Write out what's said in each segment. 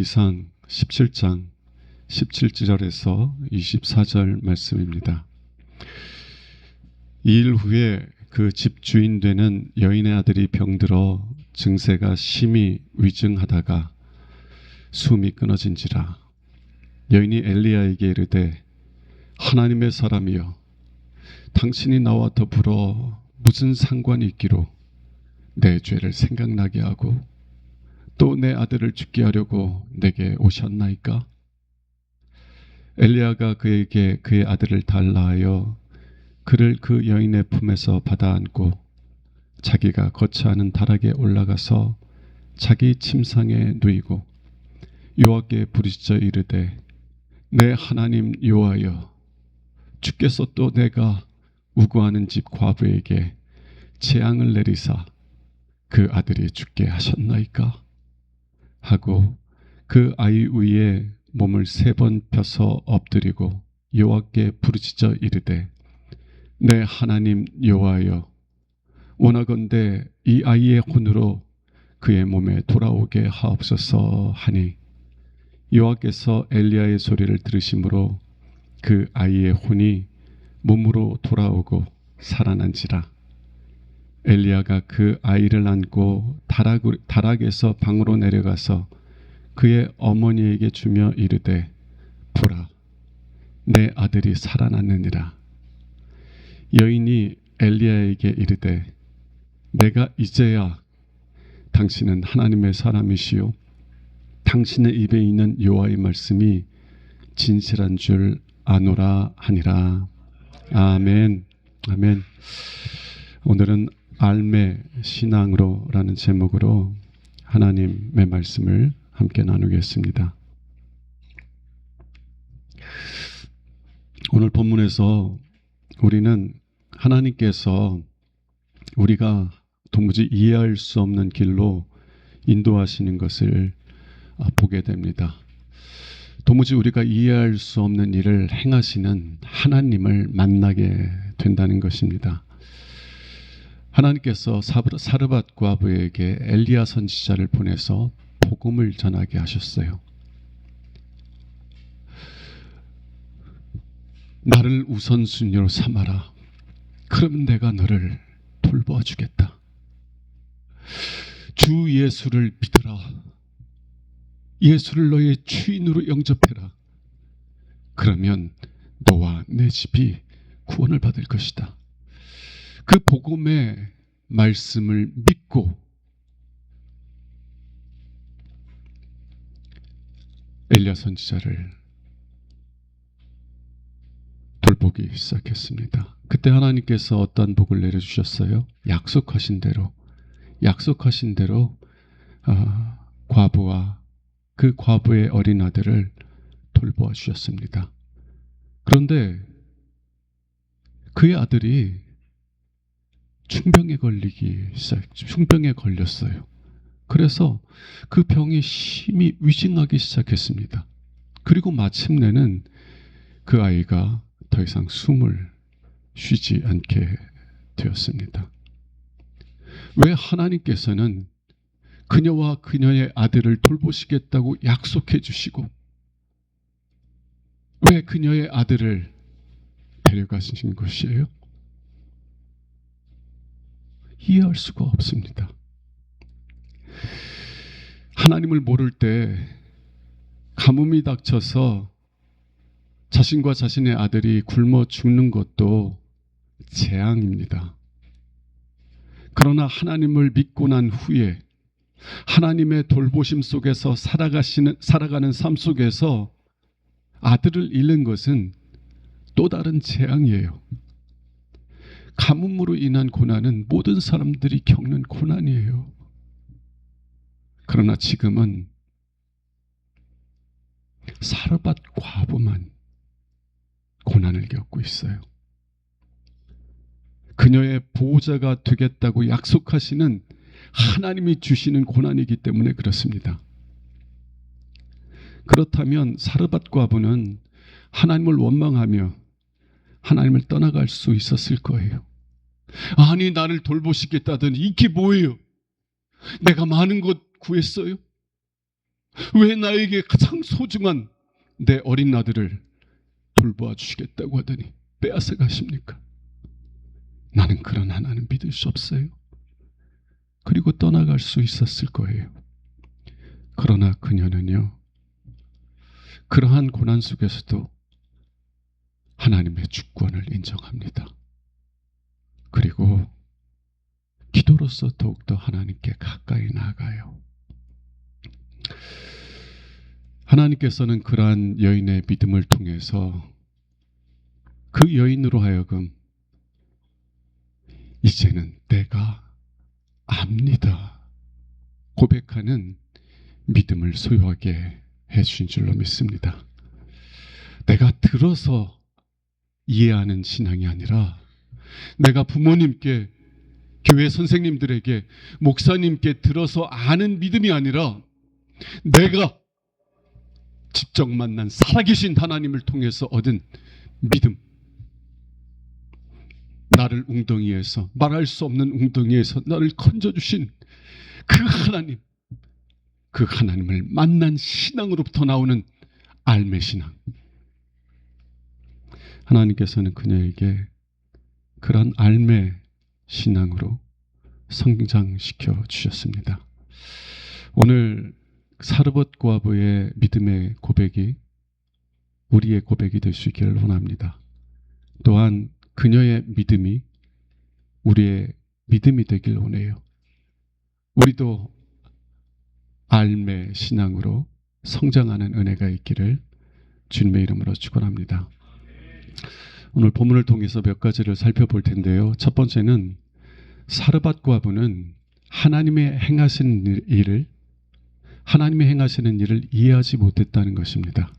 이상 17장 17절에서 24절 말씀입니다. 2일 후에 그 집주인 되는 여인의 아들이 병들어 증세가 심히 위중하다가 숨이 끊어진지라. 여인이 엘리야에게 이르되 하나님의 사람이여, 당신이 나와 더불어 무슨 상관이 있기로 내 죄를 생각나게 하고 또 내 아들을 죽게 하려고 내게 오셨나이까? 엘리야가 그에게 그의 아들을 달라 하여 그를 그 여인의 품에서 받아 안고 자기가 거처하는 다락에 올라가서 자기 침상에 누이고 여호와께 부르짖어 이르되 내 하나님 여호와여, 주께서 또 내가 우고하는 집 과부에게 재앙을 내리사 그 아들이 죽게 하셨나이까? 하고 그 아이 위에 몸을 3번 펴서 엎드리고 여호와께 부르짖어 이르되 내 하나님 여호와여, 원하건대 이 아이의 혼으로 그의 몸에 돌아오게 하옵소서 하니 여호와께서 엘리야의 소리를 들으심으로 그 아이의 혼이 몸으로 돌아오고 살아난지라. 엘리야가 그 아이를 안고 다락에서 방으로 내려가서 그의 어머니에게 주며 이르되 보라, 내 아들이 살아났느니라. 여인이 엘리야에게 이르되 내가 이제야 당신은 하나님의 사람이시요 당신의 입에 있는 여호와의 말씀이 진실한 줄 아노라 하니라. 아멘. 아멘. 오늘은 알매 신앙으로라는 제목으로 하나님의 말씀을 함께 나누겠습니다. 오늘 본문에서 우리는 하나님께서 우리가 도무지 이해할 수 없는 길로 인도하시는 것을 보게 됩니다. 도무지 우리가 이해할 수 없는 일을 행하시는 하나님을 만나게 된다는 것입니다. 하나님께서 사르밧 과부에게 엘리야 선지자를 보내서 복음을 전하게 하셨어요. 나를 우선순위로 삼아라. 그러면 내가 너를 돌보아주겠다. 주 예수를 믿으라. 예수를 너의 주인으로 영접해라. 그러면 너와 내 집이 구원을 받을 것이다. 그 복음의 말씀을 믿고 엘리야 선지자를 돌보기 시작했습니다. 그때 하나님께서 어떤 복을 내려주셨어요? 약속하신 대로 과부와 그 과부의 어린 아들을 돌보아 주셨습니다. 그런데 그의 아들이 중병에 걸렸어요. 그래서 그 병이 심히 위중하기 시작했습니다. 그리고 마침내는 그 아이가 더 이상 숨을 쉬지 않게 되었습니다. 왜 하나님께서는 그녀와 그녀의 아들을 돌보시겠다고 약속해 주시고 왜 그녀의 아들을 데려가신 것이에요? 이해할 수가 없습니다. 하나님을 모를 때 가뭄이 닥쳐서 자신과 자신의 아들이 굶어 죽는 것도 재앙입니다. 그러나 하나님을 믿고 난 후에 하나님의 돌보심 속에서 살아가는 삶 속에서 아들을 잃는 것은 또 다른 재앙이에요. 가뭄으로 인한 고난은 모든 사람들이 겪는 고난이에요. 그러나 지금은 사르밧 과부만 고난을 겪고 있어요. 그녀의 보호자가 되겠다고 약속하시는 하나님이 주시는 고난이기 때문에 그렇습니다. 그렇다면 사르밧 과부는 하나님을 원망하며 하나님을 떠나갈 수 있었을 거예요. 아니, 나를 돌보시겠다더니 이게 뭐예요? 내가 많은 것 구했어요? 왜 나에게 가장 소중한 내 어린 아들을 돌보아 주시겠다고 하더니 빼앗아 가십니까? 나는 그런 하나님 믿을 수 없어요. 그리고 떠나갈 수 있었을 거예요. 그러나 그녀는요, 그러한 고난 속에서도 하나님의 주권을 인정합니다. 그리고 기도로서 더욱더 하나님께 가까이 나아가요. 하나님께서는 그러한 여인의 믿음을 통해서 그 여인으로 하여금 이제는 내가 압니다 고백하는 믿음을 소유하게 해주신 줄로 믿습니다. 내가 들어서 이해하는 신앙이 아니라 내가 부모님께, 교회 선생님들에게, 목사님께 들어서 아는 믿음이 아니라 내가 직접 만난 살아계신 하나님을 통해서 얻은 믿음. 나를 웅덩이에서, 말할 수 없는 웅덩이에서 나를 건져주신 그 하나님, 그 하나님을 만난 신앙으로부터 나오는 알매 신앙. 하나님께서는 그녀에게 그런 알매 신앙으로 성장시켜 주셨습니다. 오늘 사르밧 과부의 믿음의 고백이 우리의 고백이 될 수 있기를 원합니다. 또한 그녀의 믿음이 우리의 믿음이 되길 원해요. 우리도 알매 신앙으로 성장하는 은혜가 있기를 주님의 이름으로 축원합니다. 오늘 본문을 통해서 몇 가지를 살펴볼 텐데요. 첫 번째는 사르밧 과부는 하나님의 행하시는 일을 이해하지 못했다는 것입니다.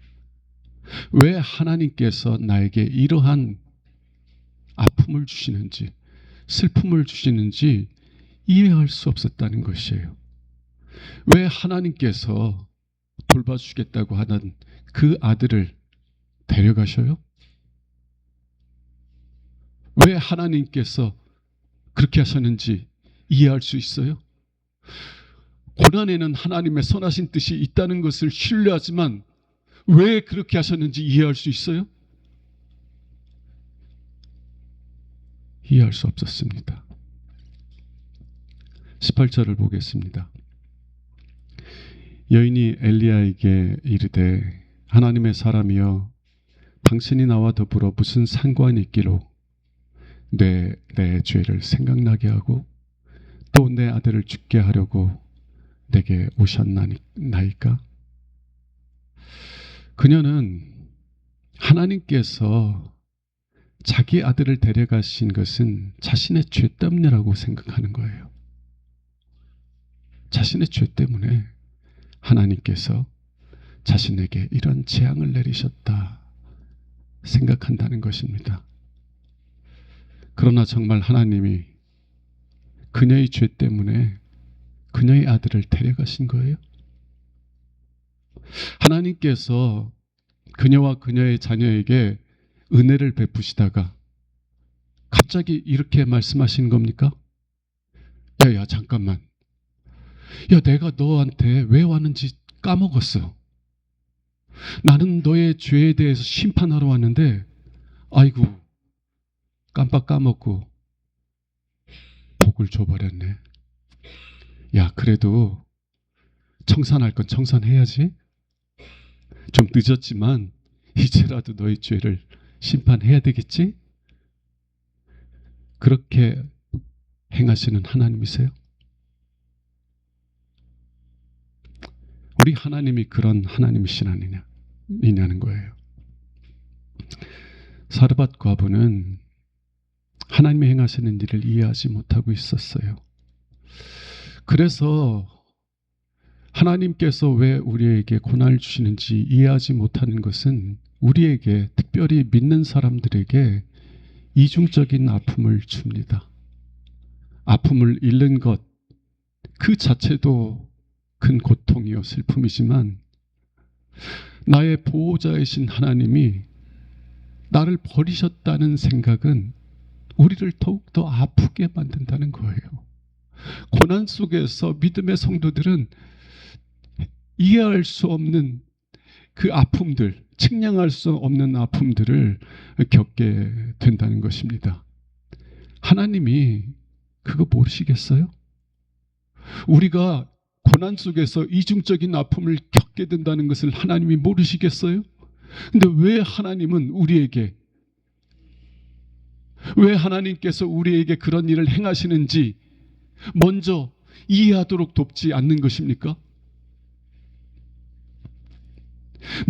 왜 하나님께서 나에게 이러한 아픔을 주시는지, 슬픔을 주시는지 이해할 수 없었다는 것이에요. 왜 하나님께서 돌봐주시겠다고 하는 그 아들을 데려가셔요? 왜 하나님께서 그렇게 하셨는지 이해할 수 있어요? 고난에는 하나님의 선하신 뜻이 있다는 것을 신뢰하지만 왜 그렇게 하셨는지 이해할 수 있어요? 이해할 수 없었습니다. 18절을 보겠습니다. 여인이 엘리야에게 이르되 하나님의 사람이여 당신이 나와 더불어 무슨 상관이 있기로 내 죄를 생각나게 하고 또 내 아들을 죽게 하려고 내게 오셨나이까? 그녀는 하나님께서 자기 아들을 데려가신 것은 자신의 죄 때문이라고 생각하는 거예요. 자신의 죄 때문에 하나님께서 자신에게 이런 재앙을 내리셨다 생각한다는 것입니다. 그러나 정말 하나님이 그녀의 죄 때문에 그녀의 아들을 데려가신 거예요? 하나님께서 그녀와 그녀의 자녀에게 은혜를 베푸시다가 갑자기 이렇게 말씀하시는 겁니까? 야, 잠깐만. 야, 내가 너한테 왜 왔는지 까먹었어. 나는 너의 죄에 대해서 심판하러 왔는데 아이고 깜빡 까먹고 복을 줘버렸네. 야, 그래도 청산할 건 청산해야지. 좀 늦었지만 이제라도 너의 죄를 심판해야 되겠지? 그렇게 행하시는 하나님이세요? 우리 하나님이 그런 하나님이시냐는 거예요. 사르밧 과부는 하나님이 행하시는 일을 이해하지 못하고 있었어요. 그래서 하나님께서 왜 우리에게 고난을 주시는지 이해하지 못하는 것은 우리에게, 특별히 믿는 사람들에게 이중적인 아픔을 줍니다. 아픔을 잃는 것 그 자체도 큰 고통이요 슬픔이지만 나의 보호자이신 하나님이 나를 버리셨다는 생각은 우리를 더욱더 아프게 만든다는 거예요. 고난 속에서 믿음의 성도들은 이해할 수 없는 그 아픔들, 측량할 수 없는 아픔들을 겪게 된다는 것입니다. 하나님이 그거 모르시겠어요? 우리가 고난 속에서 이중적인 아픔을 겪게 된다는 것을 하나님이 모르시겠어요? 근데 왜 하나님께서 우리에게 그런 일을 행하시는지 먼저 이해하도록 돕지 않는 것입니까?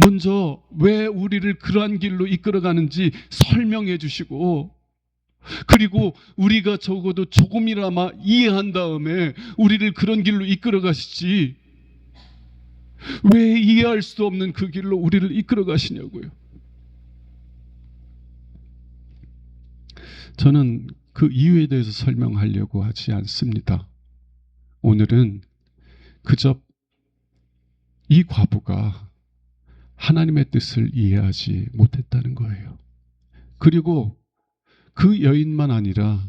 먼저 왜 우리를 그러한 길로 이끌어가는지 설명해 주시고, 그리고 우리가 적어도 조금이나마 이해한 다음에 우리를 그런 길로 이끌어 가시지, 왜 이해할 수 없는 그 길로 우리를 이끌어 가시냐고요. 저는 그 이유에 대해서 설명하려고 하지 않습니다. 오늘은 그저 이 과부가 하나님의 뜻을 이해하지 못했다는 거예요. 그리고 그 여인만 아니라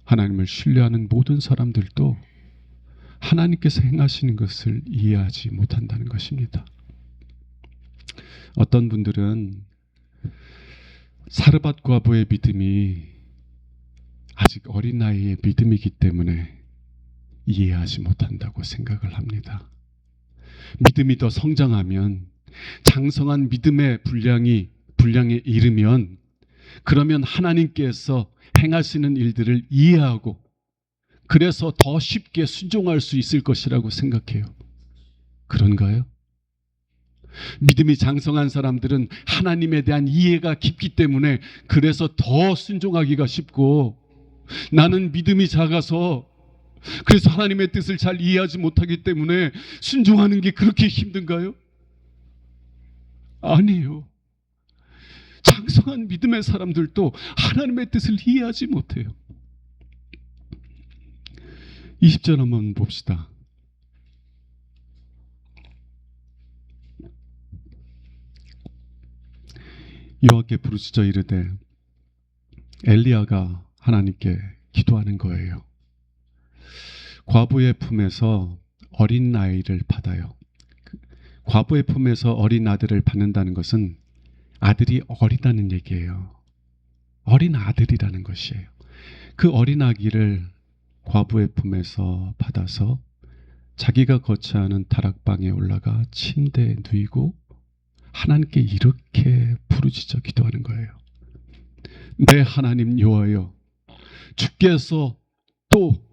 하나님을 신뢰하는 모든 사람들도 하나님께서 행하시는 것을 이해하지 못한다는 것입니다. 어떤 분들은 사르밧 과부의 믿음이 아직 어린 나이의 믿음이기 때문에 이해하지 못한다고 생각을 합니다. 믿음이 더 성장하면, 장성한 믿음의 분량에 이르면, 그러면 하나님께서 행하시는 일들을 이해하고 그래서 더 쉽게 순종할 수 있을 것이라고 생각해요. 그런가요? 믿음이 장성한 사람들은 하나님에 대한 이해가 깊기 때문에 그래서 더 순종하기가 쉽고, 나는 믿음이 작아서 그래서 하나님의 뜻을 잘 이해하지 못하기 때문에 순종하는 게 그렇게 힘든가요? 아니에요. 장성한 믿음의 사람들도 하나님의 뜻을 이해하지 못해요. 20절 한번 봅시다. 여호와께 부르짖어 이르되, 엘리야가 하나님께 기도하는 거예요. 과부의 품에서 어린 아이를 받아요. 과부의 품에서 어린 아들을 받는다는 것은 아들이 어리다는 얘기예요. 어린 아들이라는 것이에요. 그 어린 아기를 과부의 품에서 받아서 자기가 거처하는 다락방에 올라가 침대에 누이고 하나님께 이렇게 부르짖어 기도하는 거예요. 내 하나님 여호와여, 주께서 또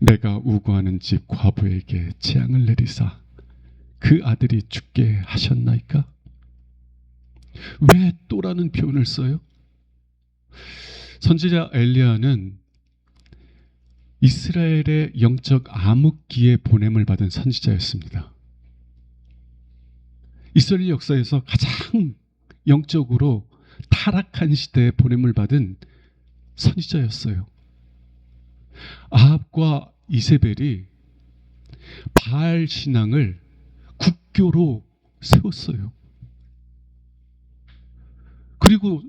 내가 우고하는 집 과부에게 재앙을 내리사 그 아들이 죽게 하셨나이까? 왜 또라는 표현을 써요? 선지자 엘리야는 이스라엘의 영적 암흑기에 보냄을 받은 선지자였습니다. 이스라엘 역사에서 가장 영적으로 타락한 시대에 보냄을 받은 선지자였어요. 아합과 이세벨이 바알 신앙을 국교로 세웠어요. 그리고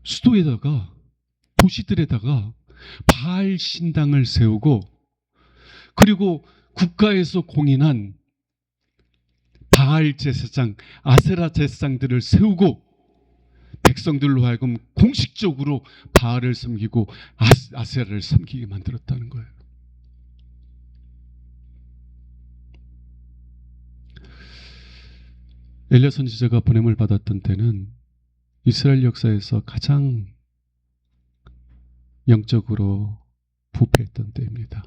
수도에다가, 도시들에다가 바알 신당을 세우고, 그리고 국가에서 공인한 바알 제사장, 아세라 제사장들을 세우고 백성들로 하여금 공식적으로 바알을 섬기고 아세라를 섬기게 만들었다는 거예요. 엘리야 선지자가 보냄을 받았던 때는 이스라엘 역사에서 가장 영적으로 부패했던 때입니다.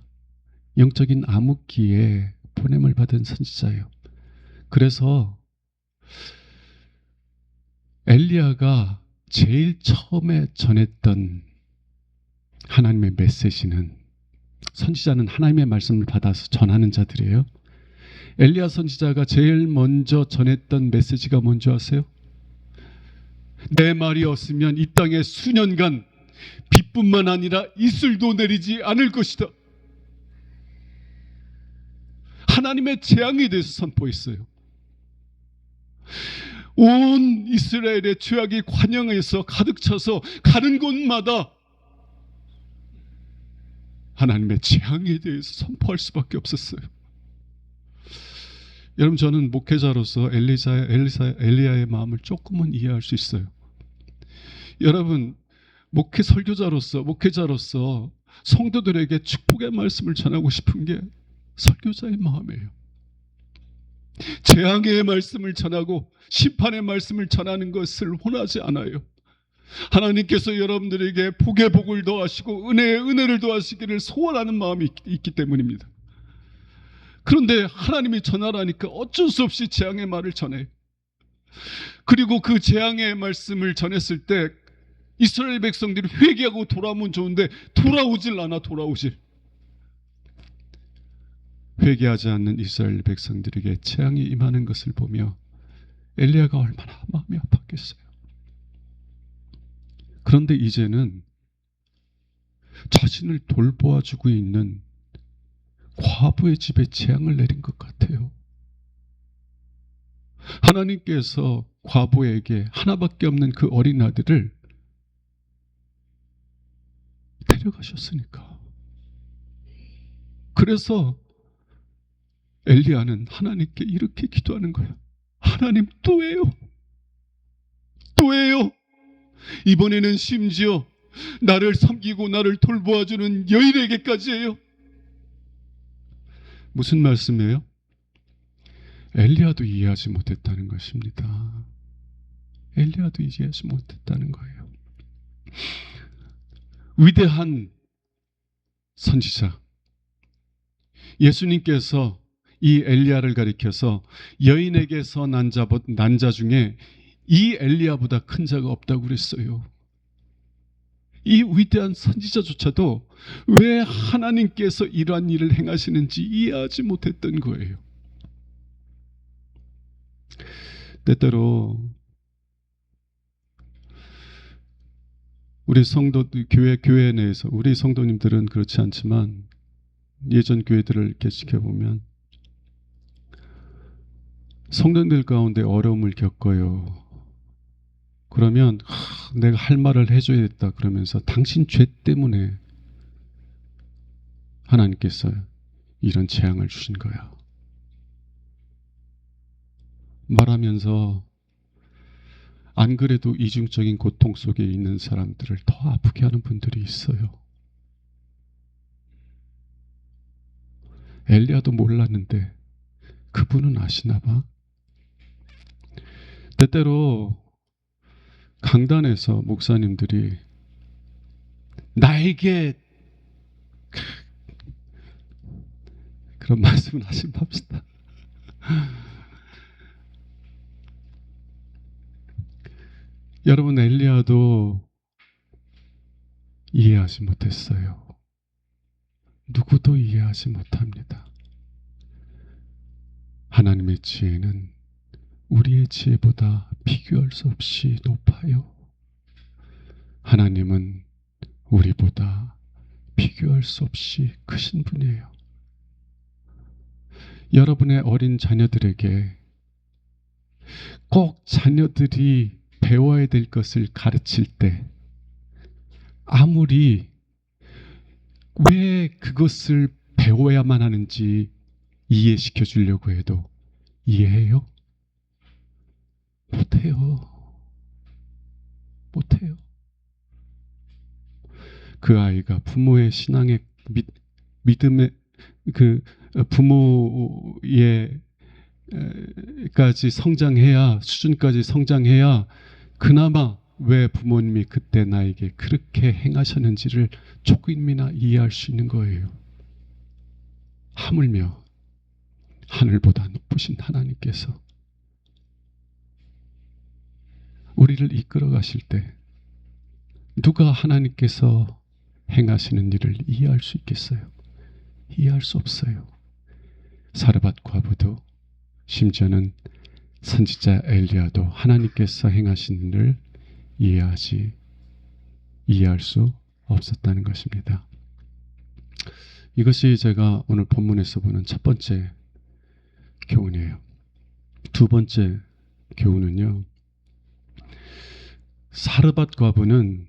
영적인 암흑기에 보냄을 받은 선지자예요. 그래서 엘리야가 제일 처음에 전했던 하나님의 메시지는, 선지자는 하나님의 말씀을 받아서 전하는 자들이에요. 엘리야 선지자가 제일 먼저 전했던 메시지가 뭔지 아세요? 내 말이 없으면 이 땅에 수년간 비뿐만 아니라 이슬도 내리지 않을 것이다. 하나님의 재앙에 대해서 선포했어요. 온 이스라엘의 죄악이 관영에서 가득 차서 가는 곳마다 하나님의 재앙에 대해서 선포할 수밖에 없었어요. 여러분, 저는 목회자로서 엘리야의 마음을 조금은 이해할 수 있어요. 여러분, 목회자로서 성도들에게 축복의 말씀을 전하고 싶은 게 설교자의 마음이에요. 재앙의 말씀을 전하고 심판의 말씀을 전하는 것을 원하지 않아요. 하나님께서 여러분들에게 복의 복을 더하시고 은혜의 은혜를 더하시기를 소원하는 마음이 있기 때문입니다. 그런데 하나님이 전하라니까 어쩔 수 없이 재앙의 말을 전해요. 그리고 그 재앙의 말씀을 전했을 때 이스라엘 백성들이 회개하고 돌아오면 좋은데 돌아오질 않아. 회개하지 않는 이스라엘 백성들에게 재앙이 임하는 것을 보며 엘리야가 얼마나 마음이 아팠겠어요. 그런데 이제는 자신을 돌보아주고 있는 과부의 집에 재앙을 내린 것 같아요. 하나님께서 과부에게 하나밖에 없는 그 어린 아들을 데려가셨으니까. 그래서 엘리야는 하나님께 이렇게 기도하는 거예요. 하나님, 또예요. 이번에는 심지어 나를 섬기고 나를 돌보아주는 여인에게까지예요. 무슨 말씀이에요? 엘리야도 이해하지 못했다는 것입니다. 엘리야도 이해하지 못했다는 거예요. 위대한 선지자 예수님께서 이 엘리야를 가리켜서 여인에게서 난 자 중에 이 엘리야보다 큰 자가 없다고 그랬어요. 이 위대한 선지자조차도 왜 하나님께서 이러한 일을 행하시는지 이해하지 못했던 거예요. 때때로 우리 교회 내에서 우리 성도님들은 그렇지 않지만 예전 교회들을 이렇게 지켜보면 성도들 가운데 어려움을 겪어요. 그러면 내가 할 말을 해줘야겠다 그러면서 당신 죄 때문에 하나님께서 이런 재앙을 주신 거야 말하면서 안 그래도 이중적인 고통 속에 있는 사람들을 더 아프게 하는 분들이 있어요. 엘리야도 몰랐는데 그분은 아시나 봐. 때때로 강단에서 목사님들이 나에게 그런 말씀을 하신 봅시다. 여러분, 엘리야도 이해하지 못했어요. 누구도 이해하지 못합니다. 하나님의 지혜는 우리의 지혜보다 비교할 수 없이 높아요. 하나님은 우리보다 비교할 수 없이 크신 분이에요. 여러분의 어린 자녀들에게 꼭 자녀들이 배워야 될 것을 가르칠 때 아무리 왜 그것을 배워야만 하는지 이해시켜 주려고 해도 이해해요? 못해요. 그 아이가 부모의 신앙의 믿음의 그 부모의 수준까지 성장해야 그나마 왜 부모님이 그때 나에게 그렇게 행하셨는지를 조금이나 이해할 수 있는 거예요. 하물며 하늘보다 높으신 하나님께서 우리를 이끌어 가실 때 누가 하나님께서 행하시는 일을 이해할 수 있겠어요? 이해할 수 없어요. 사르밧 과부도 심지어는 선지자 엘리야도 하나님께서 행하신 일을 이해할 수 없었다는 것입니다. 이것이 제가 오늘 본문에서 보는 첫 번째 교훈이에요. 두 번째 교훈은요, 사르밧 과부는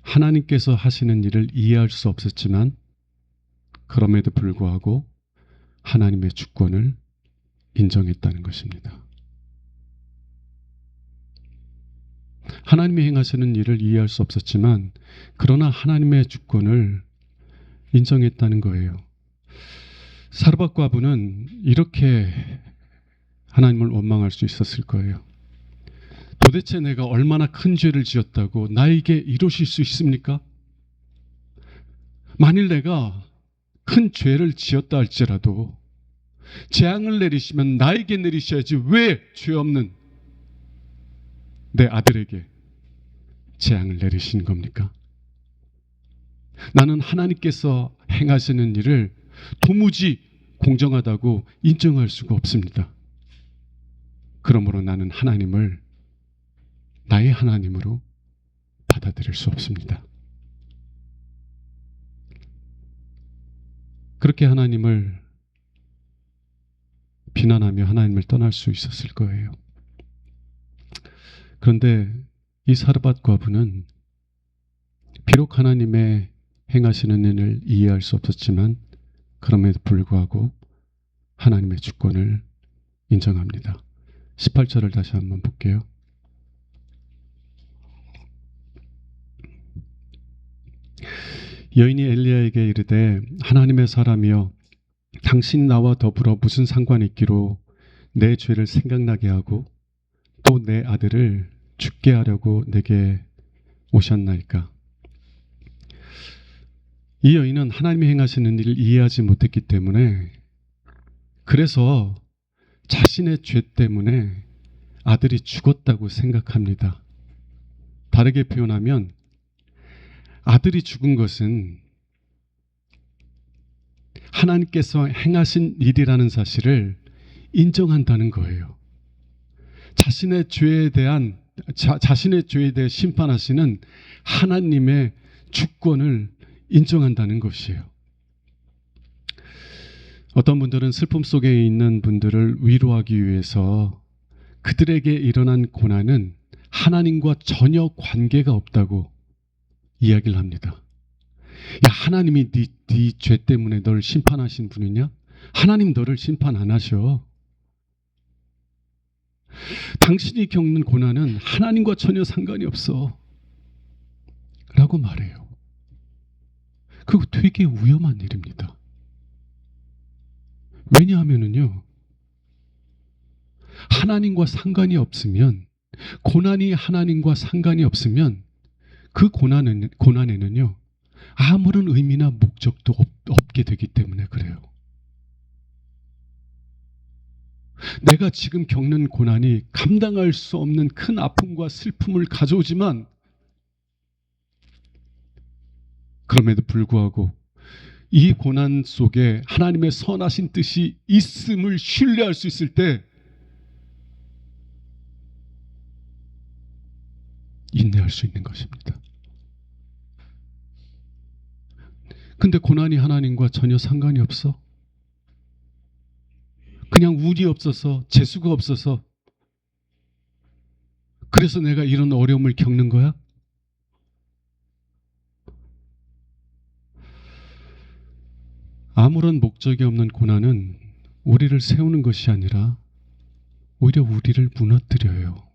하나님께서 하시는 일을 이해할 수 없었지만 그럼에도 불구하고 하나님의 주권을 인정했다는 것입니다. 하나님이 행하시는 일을 이해할 수 없었지만 그러나 하나님의 주권을 인정했다는 거예요. 사르밧 과부는 이렇게 하나님을 원망할 수 있었을 거예요. 도대체 내가 얼마나 큰 죄를 지었다고 나에게 이러실 수 있습니까? 만일 내가 큰 죄를 지었다 할지라도 재앙을 내리시면 나에게 내리셔야지 왜 죄 없는 내 아들에게 재앙을 내리신 겁니까? 나는 하나님께서 행하시는 일을 도무지 공정하다고 인정할 수가 없습니다. 그러므로 나는 하나님을 나의 하나님으로 받아들일 수 없습니다. 그렇게 하나님을 비난하며 하나님을 떠날 수 있었을 거예요. 그런데 이 사르밧 과부는 비록 하나님의 행하시는 일을 이해할 수 없었지만 그럼에도 불구하고 하나님의 주권을 인정합니다. 18절을 다시 한번 볼게요. 여인이 엘리야에게 이르되 하나님의 사람이여 당신 나와 더불어 무슨 상관이 있기로 내 죄를 생각나게 하고 또 내 아들을 죽게 하려고 내게 오셨나이까. 이 여인은 하나님이 행하시는 일을 이해하지 못했기 때문에 그래서 자신의 죄 때문에 아들이 죽었다고 생각합니다. 다르게 표현하면 아들이 죽은 것은 하나님께서 행하신 일이라는 사실을 인정한다는 거예요. 자신의 죄에 대해 심판하시는 하나님의 주권을 인정한다는 것이에요. 어떤 분들은 슬픔 속에 있는 분들을 위로하기 위해서 그들에게 일어난 고난은 하나님과 전혀 관계가 없다고 이야기를 합니다. 야, 하나님이 네 죄 때문에 너를 심판하신 분이냐? 하나님 너를 심판 안 하셔. 당신이 겪는 고난은 하나님과 전혀 상관이 없어 라고 말해요. 그거 되게 위험한 일입니다. 왜냐하면요, 하나님과 상관이 없으면, 고난이 하나님과 상관이 없으면 그 고난에는요 아무런 의미나 목적도 없게 되기 때문에 그래요. 내가 지금 겪는 고난이 감당할 수 없는 큰 아픔과 슬픔을 가져오지만 그럼에도 불구하고 이 고난 속에 하나님의 선하신 뜻이 있음을 신뢰할 수 있을 때 인내할 수 있는 것입니다. 근데 고난이 하나님과 전혀 상관이 없어. 그냥 운이 없어서, 재수가 없어서, 그래서 내가 이런 어려움을 겪는 거야? 아무런 목적이 없는 고난은 우리를 세우는 것이 아니라 오히려 우리를 무너뜨려요.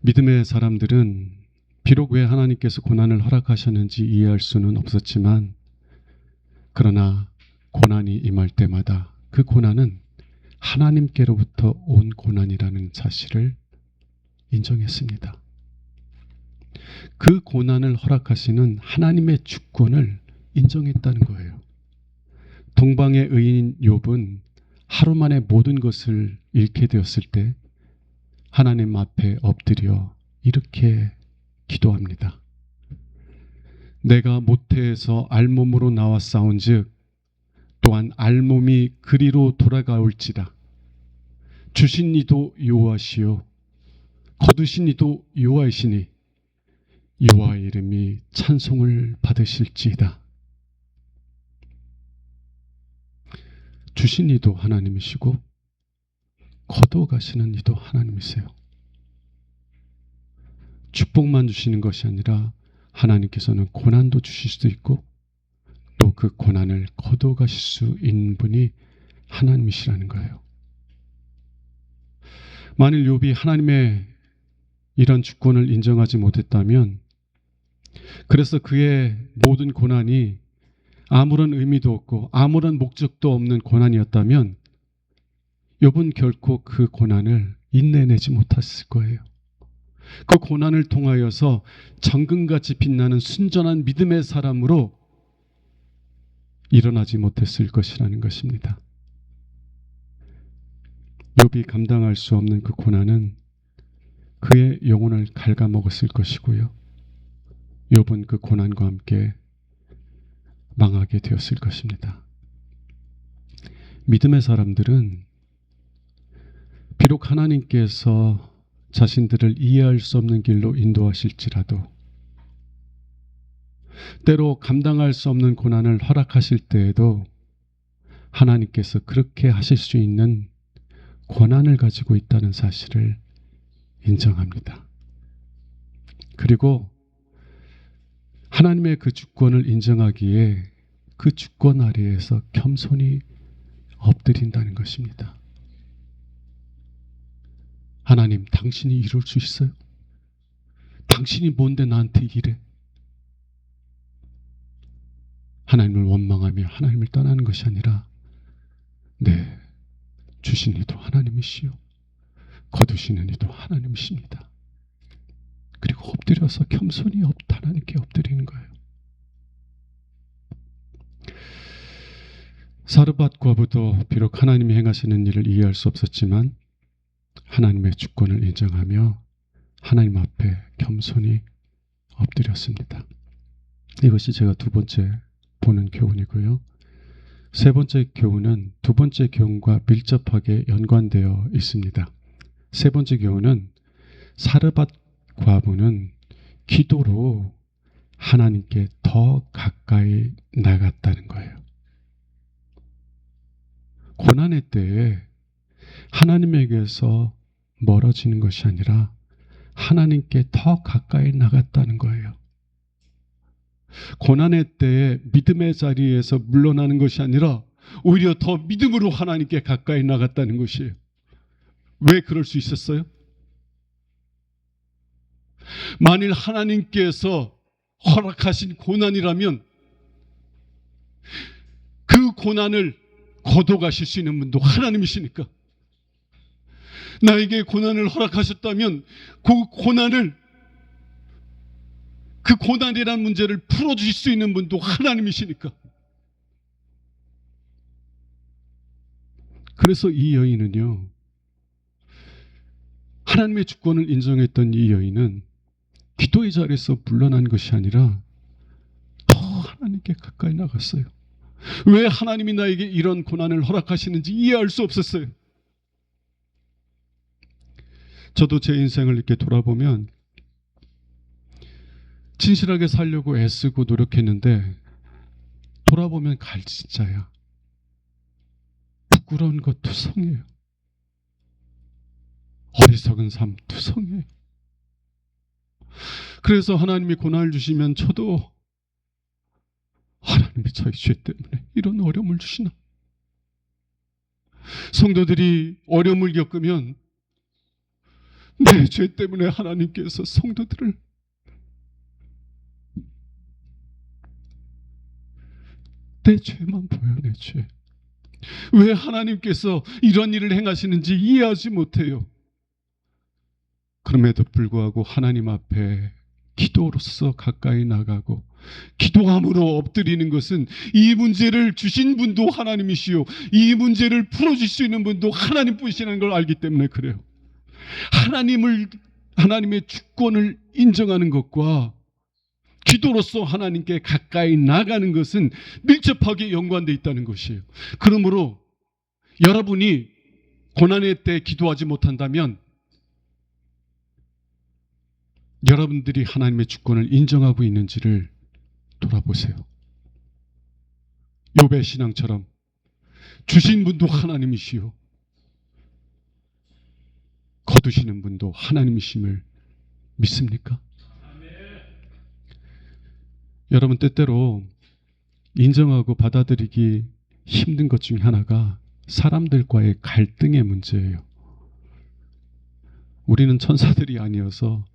믿음의 사람들은 비록 왜 하나님께서 고난을 허락하셨는지 이해할 수는 없었지만 그러나 고난이 임할 때마다 그 고난은 하나님께로부터 온 고난이라는 사실을 인정했습니다. 그 고난을 허락하시는 하나님의 주권을 인정했다는 거예요. 동방의 의인 욥은 하루 만에 모든 것을 잃게 되었을 때 하나님 앞에 엎드려 이렇게 기도합니다. 내가 모태에서 알몸으로 나와 싸운즉 또한 알몸이 그리로 돌아가올지다. 주신 이도 여호와시요 거두신 이도 여호와이시니 여호와의 이름이 찬송을 받으실지이다. 주신 이도 하나님이시고 거두어 가시는 이도 하나님이세요. 축복만 주시는 것이 아니라 하나님께서는 고난도 주실 수도 있고 또 그 고난을 거둬가실 수 있는 분이 하나님이시라는 거예요. 만일 욥이 하나님의 이런 주권을 인정하지 못했다면, 그래서 그의 모든 고난이 아무런 의미도 없고 아무런 목적도 없는 고난이었다면 욥은 결코 그 고난을 인내내지 못했을 거예요. 그 고난을 통하여서 정금같이 빛나는 순전한 믿음의 사람으로 일어나지 못했을 것이라는 것입니다. 욥이 감당할 수 없는 그 고난은 그의 영혼을 갉아먹었을 것이고요. 욥은 그 고난과 함께 망하게 되었을 것입니다. 믿음의 사람들은 비록 하나님께서 자신들을 이해할 수 없는 길로 인도하실지라도, 때로 감당할 수 없는 고난을 허락하실 때에도 하나님께서 그렇게 하실 수 있는 권한을 가지고 있다는 사실을 인정합니다. 그리고 하나님의 그 주권을 인정하기에 그 주권 아래에서 겸손히 엎드린다는 것입니다. 하나님, 당신이 이룰 수 있어요? 당신이 뭔데 나한테 이래? 하나님을 원망하며 하나님을 떠나는 것이 아니라, 네, 주신 이도 하나님이시요 거두시는 이도 하나님이십니다. 그리고 엎드려서 겸손히 하나님께 엎드리는 거예요. 사르밧 과부도 비록 하나님이 행하시는 일을 이해할 수 없었지만 하나님의 주권을 인정하며 하나님 앞에 겸손히 엎드렸습니다. 이것이 제가 두 번째 보는 교훈이고요. 세 번째 교훈은 두 번째 교훈과 밀접하게 연관되어 있습니다. 세 번째 교훈은 사르밧 과부는 기도로 하나님께 더 가까이 나갔다는 거예요. 고난의 때에 하나님에게서 멀어지는 것이 아니라 하나님께 더 가까이 나갔다는 거예요. 고난의 때에 믿음의 자리에서 물러나는 것이 아니라 오히려 더 믿음으로 하나님께 가까이 나갔다는 것이에요. 왜 그럴 수 있었어요? 만일 하나님께서 허락하신 고난이라면 그 고난을 거둬가실 수 있는 분도 하나님이시니까, 나에게 고난을 허락하셨다면 그 고난이라는 문제를 풀어주실 수 있는 분도 하나님이시니까. 그래서 이 여인은요, 하나님의 주권을 인정했던 이 여인은 기도의 자리에서 물러난 것이 아니라 더 하나님께 가까이 나갔어요. 왜 하나님이 나에게 이런 고난을 허락하시는지 이해할 수 없었어요. 저도 제 인생을 이렇게 돌아보면 진실하게 살려고 애쓰고 노력했는데 돌아보면 갈진짜야. 부끄러운 것 투성이에요. 어리석은 삶 투성이에요. 그래서 하나님이 고난을 주시면 저도 하나님이 저희 죄 때문에 이런 어려움을 주시나? 성도들이 어려움을 겪으면 내 죄 때문에 하나님께서 성도들을 내 죄만 보여, 내 죄. 왜 하나님께서 이런 일을 행하시는지 이해하지 못해요. 그럼에도 불구하고 하나님 앞에 기도로서 가까이 나가고 기도함으로 엎드리는 것은 이 문제를 주신 분도 하나님이시요 이 문제를 풀어줄 수 있는 분도 하나님뿐이시라는 걸 알기 때문에 그래요. 하나님의 주권을 인정하는 것과 기도로서 하나님께 가까이 나가는 것은 밀접하게 연관되어 있다는 것이에요. 그러므로 여러분이 고난의 때 기도하지 못한다면 여러분들이 하나님의 주권을 인정하고 있는지를 돌아보세요. 욥의 신앙처럼 주신 분도 하나님이시요 거두시는 분도 하나님이심을 믿습니까? 여러분, 때때로 인정하고 받아들이기 힘든 것 중에 하나가 사람들과의 갈등의 문제예요. 우리는 천사들이 아니어서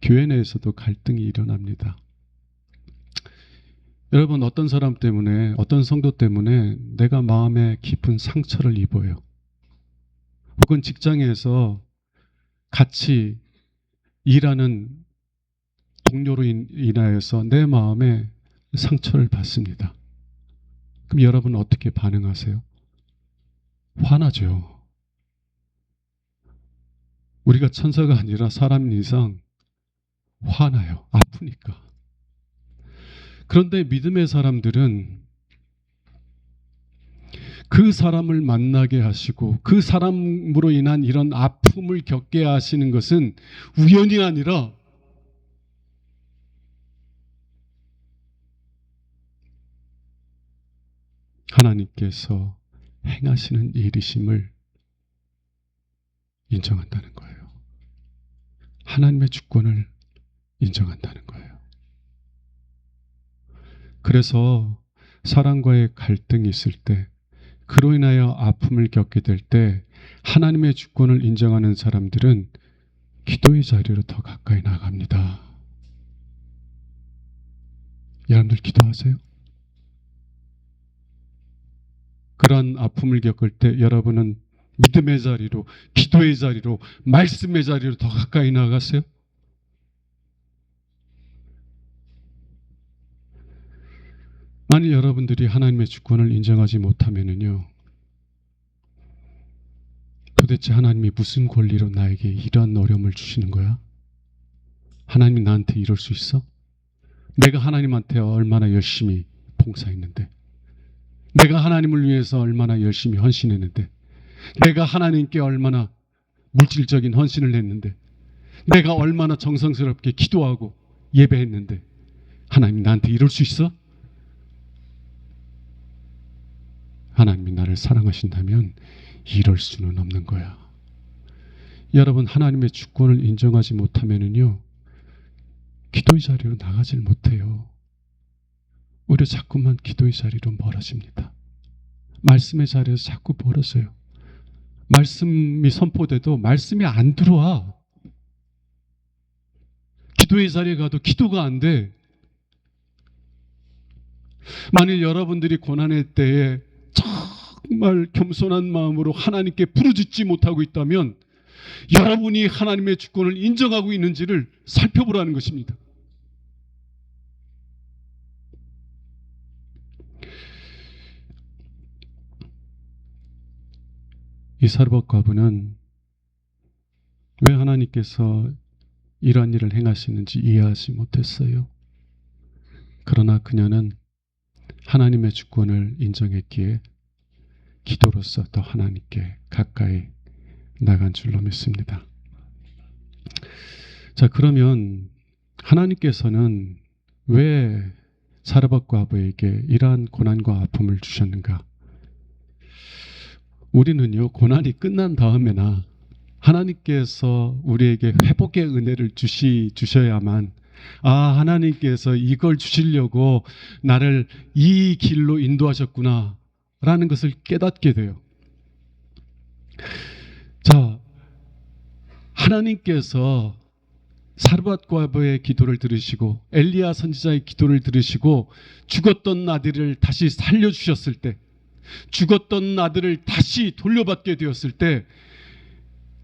교회 내에서도 갈등이 일어납니다. 여러분, 어떤 사람 때문에, 어떤 성도 때문에 내가 마음에 깊은 상처를 입어요. 혹은 직장에서 같이 일하는 동료로 인하여서 내 마음에 상처를 받습니다. 그럼 여러분 어떻게 반응하세요? 화나죠. 우리가 천사가 아니라 사람 이상 화나요. 아프니까. 그런데 믿음의 사람들은 그 사람을 만나게 하시고 그 사람으로 인한 이런 아픔을 겪게 하시는 것은 우연이 아니라 하나님께서 행하시는 일이심을 인정한다는 거예요. 하나님의 주권을 인정한다는 거예요. 그래서 사람과의 갈등이 있을 때, 그로 인하여 아픔을 겪게 될 때 하나님의 주권을 인정하는 사람들은 기도의 자리로 더 가까이 나갑니다. 여러분들 기도하세요? 그러한 아픔을 겪을 때 여러분은 믿음의 자리로, 기도의 자리로, 말씀의 자리로 더 가까이 나가세요? 만일 여러분들이 하나님의 주권을 인정하지 못하면요, 도대체 하나님이 무슨 권리로 나에게 이러한 어려움을 주시는 거야? 하나님이 나한테 이럴 수 있어? 내가 하나님한테 얼마나 열심히 봉사했는데, 내가 하나님을 위해서 얼마나 열심히 헌신했는데, 내가 하나님께 얼마나 물질적인 헌신을 했는데, 내가 얼마나 정성스럽게 기도하고 예배했는데 하나님이 나한테 이럴 수 있어? 하나님이 나를 사랑하신다면 이럴 수는 없는 거야. 여러분, 하나님의 주권을 인정하지 못하면요, 기도의 자리로 나가질 못해요. 오히려 자꾸만 기도의 자리로 멀어집니다. 말씀의 자리에서 자꾸 멀어져요. 말씀이 선포돼도 말씀이 안 들어와. 기도의 자리에 가도 기도가 안 돼. 만일 여러분들이 고난의 때에 정말 겸손한 마음으로 하나님께 부르짖지 못하고 있다면 여러분이 하나님의 주권을 인정하고 있는지를 살펴보라는 것입니다. 이 사르밧 과부는 왜 하나님께서 이러한 일을 행하시는지 이해하지 못했어요. 그러나 그녀는 하나님의 주권을 인정했기에 기도로서 더 하나님께 가까이 나간 줄로 믿습니다. 자, 그러면 하나님께서는 왜 사르밧 과부에게 이러한 고난과 아픔을 주셨는가? 우리는요, 고난이 끝난 다음에나 하나님께서 우리에게 회복의 은혜를 주셔야만, 하나님께서 이걸 주시려고 나를 이 길로 인도하셨구나 라는 것을 깨닫게 돼요. 자, 하나님께서 사르밧 과부의 기도를 들으시고 엘리야 선지자의 기도를 들으시고 죽었던 아들을 다시 살려주셨을 때, 죽었던 아들을 다시 돌려받게 되었을 때,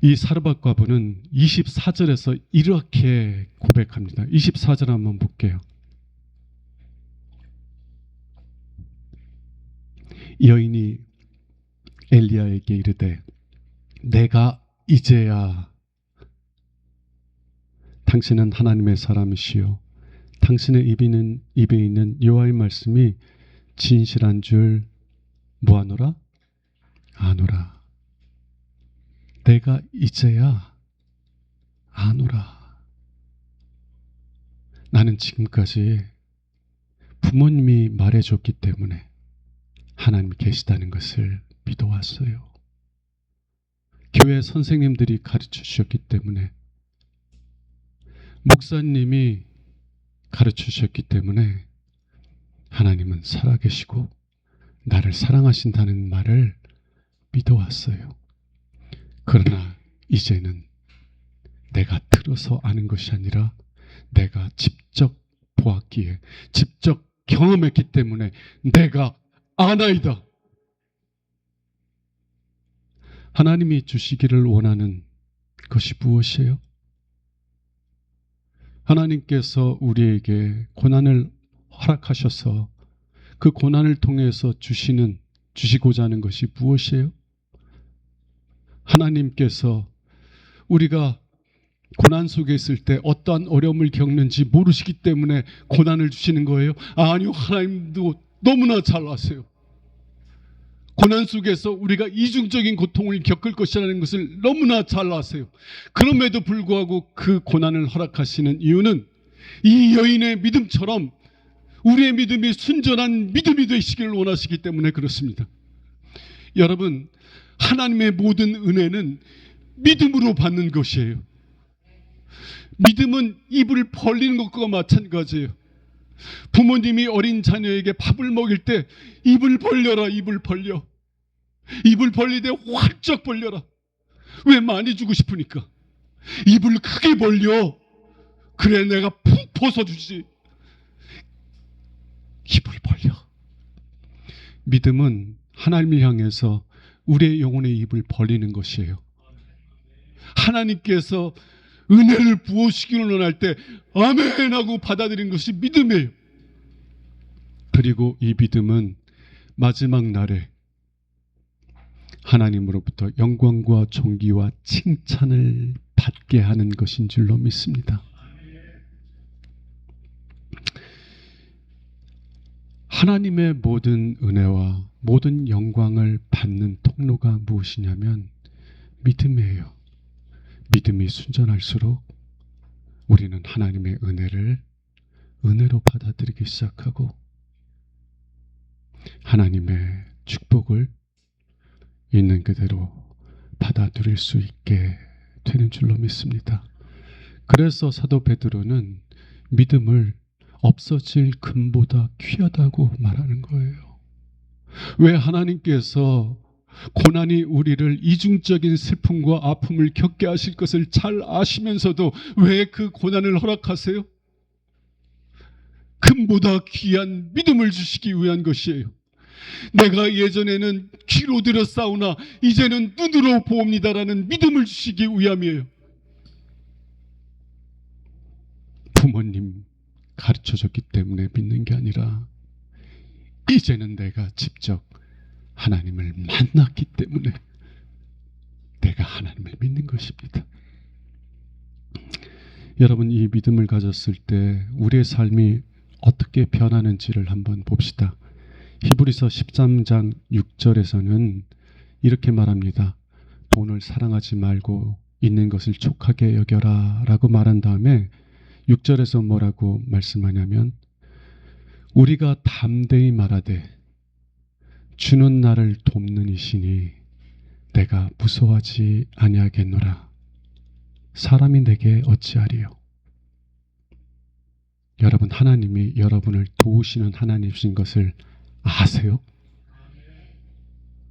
이 사르밧 과부는 24절에서 이렇게 고백합니다. 24절 한번 볼게요. 여인이 엘리야에게 이르되 내가 이제야, 당신은 하나님의 사람이시요 당신의 입에 있는 여호와의 말씀이 진실한 줄 뭐하노라? 아노라. 내가 이제야 아노라. 나는 지금까지 부모님이 말해줬기 때문에 하나님이 계시다는 것을 믿어왔어요. 교회 선생님들이 가르쳐 주셨기 때문에, 목사님이 가르쳐 주셨기 때문에 하나님은 살아계시고 나를 사랑하신다는 말을 믿어왔어요. 그러나 이제는 내가 들어서 아는 것이 아니라 내가 직접 보았기에, 직접 경험했기 때문에 내가 아나이다. 하나님이 주시기를 원하는 것이 무엇이에요? 하나님께서 우리에게 고난을 허락하셔서 그 고난을 통해서 주시고자 하는 것이 무엇이에요? 하나님께서 우리가 고난 속에 있을 때 어떠한 어려움을 겪는지 모르시기 때문에 고난을 주시는 거예요? 아니요, 하나님도 너무나 잘 아세요. 고난 속에서 우리가 이중적인 고통을 겪을 것이라는 것을 너무나 잘 아세요. 그럼에도 불구하고 그 고난을 허락하시는 이유는 이 여인의 믿음처럼 우리의 믿음이 순전한 믿음이 되시기를 원하시기 때문에 그렇습니다. 여러분, 하나님의 모든 은혜는 믿음으로 받는 것이에요. 믿음은 입을 벌리는 것과 마찬가지예요. 부모님이 어린 자녀에게 밥을 먹일 때 입을 벌려라, 입을 벌려. 입을 벌리되 활짝 벌려라. 왜? 많이 주고 싶으니까. 입을 크게 벌려. 그래 내가 푹 벗어주지. 입을 벌려. 믿음은 하나님을 향해서 우리의 영혼의 입을 벌리는 것이에요. 하나님께서 은혜를 부어주시기를 원할 때 아멘 하고 받아들이는 것이 믿음이에요. 그리고 이 믿음은 마지막 날에 하나님으로부터 영광과 존귀와 칭찬을 받게 하는 것인 줄로 믿습니다. 하나님의 모든 은혜와 모든 영광을 받는 통로가 무엇이냐면 믿음이에요. 믿음이 순전할수록 우리는 하나님의 은혜를 은혜로 받아들이기 시작하고 하나님의 축복을 있는 그대로 받아들일 수 있게 되는 줄로 믿습니다. 그래서 사도 베드로는 믿음을 없어질 금보다 귀하다고 말하는 거예요. 왜? 하나님께서 고난이 우리를 이중적인 슬픔과 아픔을 겪게 하실 것을 잘 아시면서도 왜 그 고난을 허락하세요? 금보다 귀한 믿음을 주시기 위한 것이에요. 내가 예전에는 귀로 들었사오나 이제는 눈으로 보옵니다라는 믿음을 주시기 위함이에요. 부모님 가르쳐줬기 때문에 믿는 게 아니라 이제는 내가 직접 하나님을 만났기 때문에 내가 하나님을 믿는 것입니다. 여러분, 이 믿음을 가졌을 때 우리의 삶이 어떻게 변하는지를 한번 봅시다. 히브리서 13장 6절에서는 이렇게 말합니다. 돈을 사랑하지 말고 있는 것을 족하게 여겨라 라고 말한 다음에 6절에서 뭐라고 말씀하냐면 우리가 담대히 말하되 주는 나를 돕는 이시니 내가 무서워하지 아니하겠노라. 사람이 내게 어찌하리요. 여러분, 하나님이 여러분을 도우시는 하나님이신 것을 아세요?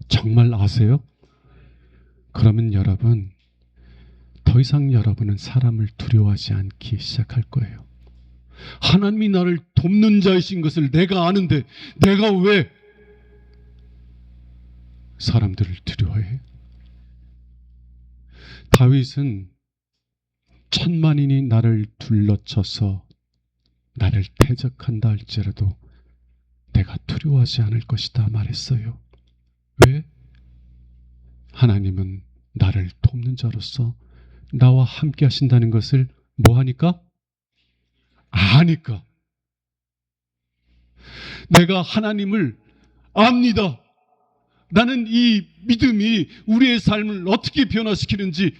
정말 아세요? 그러면 여러분, 더 이상 여러분은 사람을 두려워하지 않기 시작할 거예요. 하나님이 나를 돕는 자이신 것을 내가 아는데 내가 왜 사람들을 두려워해? 다윗은 천만인이 나를 둘러쳐서 나를 대적한다 할지라도 내가 두려워하지 않을 것이다 말했어요. 왜? 하나님은 나를 돕는 자로서 나와 함께 하신다는 것을 뭐 하니까? 아니까. 내가 하나님을 압니다. 나는 이 믿음이 우리의 삶을 어떻게 변화시키는지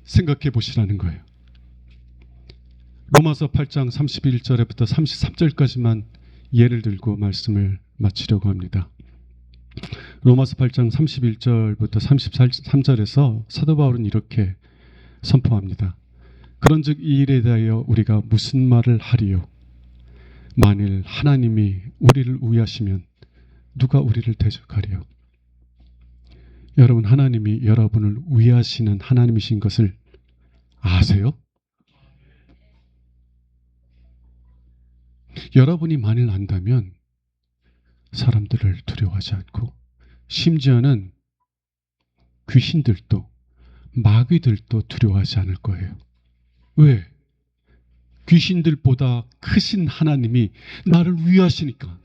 생각해 보시라는 거예요. 로마서 8장 31절부터 33절까지만 예를 들고 말씀을 마치려고 합니다. 로마서 8장 31절부터 33절에서 사도 바울은 이렇게 선포합니다. 그런즉 이 일에 대하여 우리가 무슨 말을 하리요? 만일 하나님이 우리를 위하시면 누가 우리를 대적하리요? 여러분, 하나님이 여러분을 위하시는 하나님이신 것을 아세요? 여러분이 만일 안다면 사람들을 두려워하지 않고, 심지어는 귀신들도 마귀들도 두려워하지 않을 거예요. 왜? 귀신들보다 크신 하나님이 나를 위하시니까.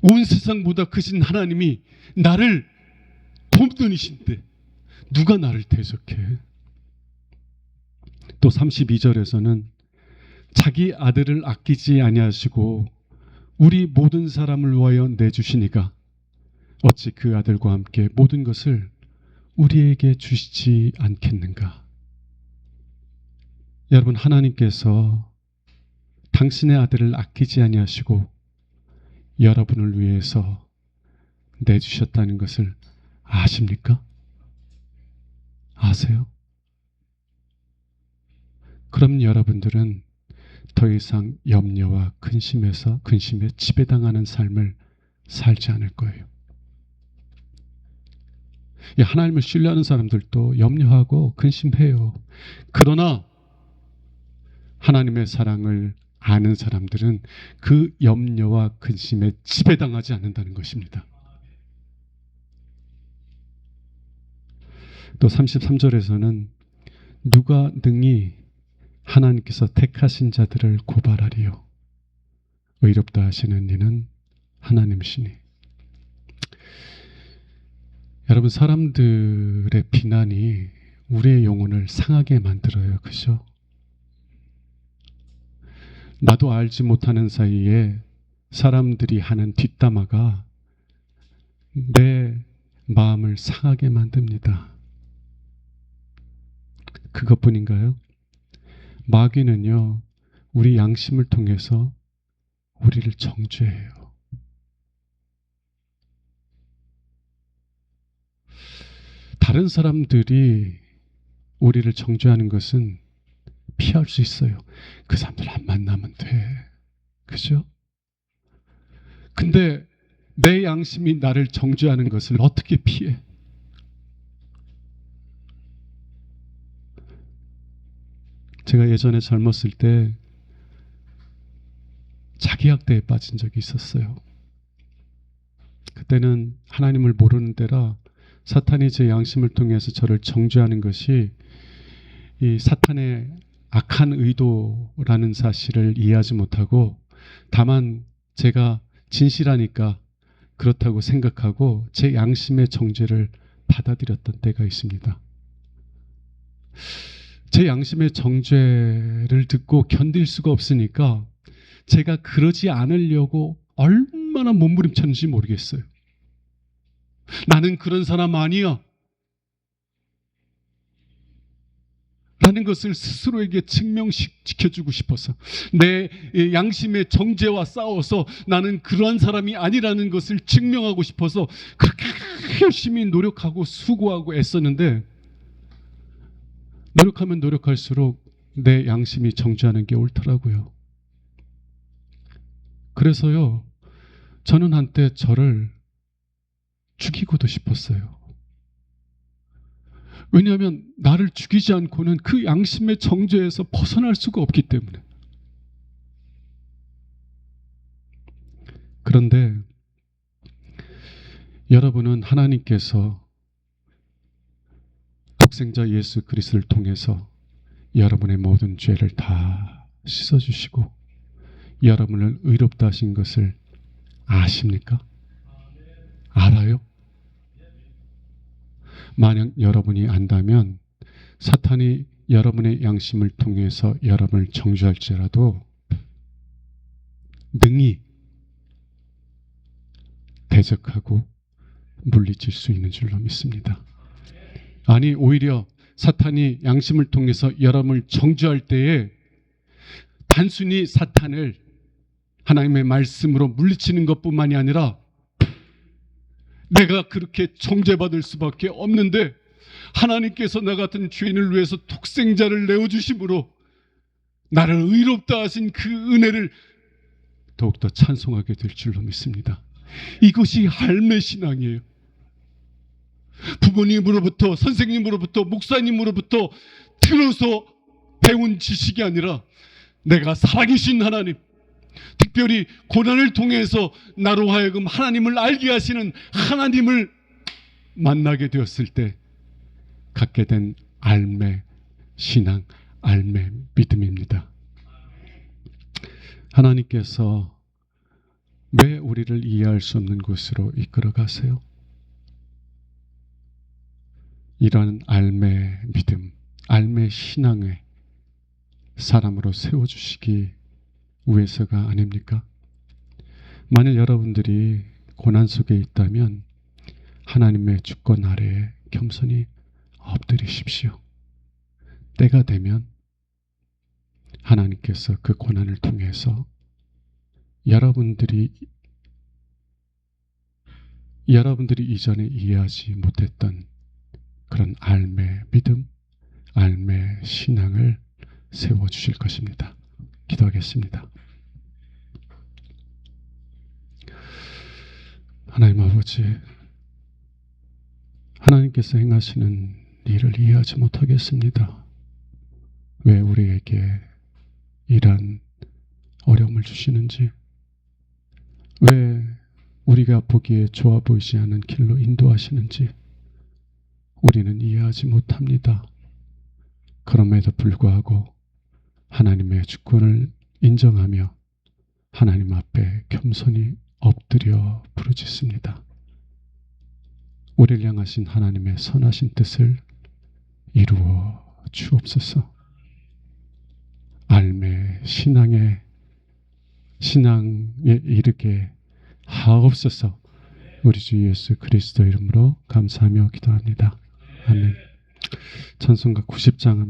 온 세상보다 크신 하나님이 나를 돕는 이신데 누가 나를 대적해? 또 32절에서는 자기 아들을 아끼지 아니하시고 우리 모든 사람을 위하여 내주시니까 어찌 그 아들과 함께 모든 것을 우리에게 주시지 않겠는가? 여러분, 하나님께서 당신의 아들을 아끼지 아니하시고 여러분을 위해서 내주셨다는 것을 아십니까? 아세요? 그럼 여러분들은 더 이상 염려와 근심에 지배당하는 삶을 살지 않을 거예요. 하나님을 신뢰하는 사람들도 염려하고 근심해요. 그러나 하나님의 사랑을 아는 사람들은 그 염려와 근심에 지배당하지 않는다는 것입니다. 또 33절에서는 누가 능히 하나님께서 택하신 자들을 고발하리요? 의롭다 하시는 이는 하나님이시니. 여러분, 사람들의 비난이 우리의 영혼을 상하게 만들어요. 그죠? 나도 알지 못하는 사이에 사람들이 하는 뒷담화가 내 마음을 상하게 만듭니다. 그것뿐인가요? 마귀는요, 우리 양심을 통해서 우리를 정죄해요. 다른 사람들이 우리를 정죄하는 것은 피할 수 있어요. 그 사람들 안 만나면 돼. 그죠? 근데 내 양심이 나를 정죄하는 것을 어떻게 피해? 제가 예전에 젊었을 때 자기학대에 빠진 적이 있었어요. 그때는 하나님을 모르는 때라 사탄이 제 양심을 통해서 저를 정죄하는 것이 이 사탄의 악한 의도라는 사실을 이해하지 못하고, 다만 제가 진실하니까 그렇다고 생각하고 제 양심의 정죄를 받아들였던 때가 있습니다. 제 양심의 정죄를 듣고 견딜 수가 없으니까 제가 그러지 않으려고 얼마나 몸부림쳤는지 모르겠어요. 나는 그런 사람 아니야 라는 것을 스스로에게 증명시켜주고 싶어서, 내 양심의 정죄와 싸워서 나는 그러한 사람이 아니라는 것을 증명하고 싶어서 그렇게 열심히 노력하고 수고하고 애썼는데, 노력하면 노력할수록 내 양심이 정죄하는 게 옳더라고요. 그래서요, 저는 한때 저를 죽이고도 싶었어요. 왜냐하면 나를 죽이지 않고는 그 양심의 정죄에서 벗어날 수가 없기 때문에. 그런데 여러분은 하나님께서 독생자 예수 그리스도를 통해서 여러분의 모든 죄를 다 씻어주시고 여러분을 의롭다 하신 것을 아십니까? 알아요? 만약 여러분이 안다면 사탄이 여러분의 양심을 통해서 여러분을 정죄할지라도 능히 대적하고 물리칠 수 있는 줄로 믿습니다. 아니, 오히려 사탄이 양심을 통해서 여러분을 정죄할 때에 단순히 사탄을 하나님의 말씀으로 물리치는 것뿐만이 아니라 내가 그렇게 정죄받을 수밖에 없는데 하나님께서 나 같은 죄인을 위해서 독생자를 내어주심으로 나를 의롭다 하신 그 은혜를 더욱더 찬송하게 될 줄로 믿습니다. 이것이 할매 신앙이에요. 부모님으로부터, 선생님으로부터, 목사님으로부터 들어서 배운 지식이 아니라 내가 살아계신 하나님, 특별히 고난을 통해서 나로 하여금 하나님을 알게 하시는 하나님을 만나게 되었을 때 갖게 된 알매 신앙, 알매 믿음입니다. 하나님께서 왜 우리를 이해할 수 없는 곳으로 이끌어 가세요? 이러한 알매 믿음, 알매 신앙에 사람으로 세워주시기 위해서가 아닙니까? 만일 여러분들이 고난 속에 있다면 하나님의 주권 아래에 겸손히 엎드리십시오. 때가 되면 하나님께서 그 고난을 통해서 여러분들이 이전에 이해하지 못했던 그런 알매 믿음, 알매 신앙을 세워주실 것입니다. 기도하겠습니다. 하나님 아버지, 하나님께서 행하시는 일을 이해하지 못하겠습니다. 왜 우리에게 이러한 어려움을 주시는지, 왜 우리가 보기에 좋아 보이지 않은 길로 인도하시는지 우리는 이해하지 못합니다. 그럼에도 불구하고 하나님의 주권을 인정하며 하나님 앞에 겸손히 엎드려 부르짖습니다. 우리를 향하신 하나님의 선하신 뜻을 이루어 주옵소서. 알매 신앙에 이르게 하옵소서. 우리 주 예수 그리스도 이름으로 감사하며 기도합니다. 아멘. 찬송가 90장은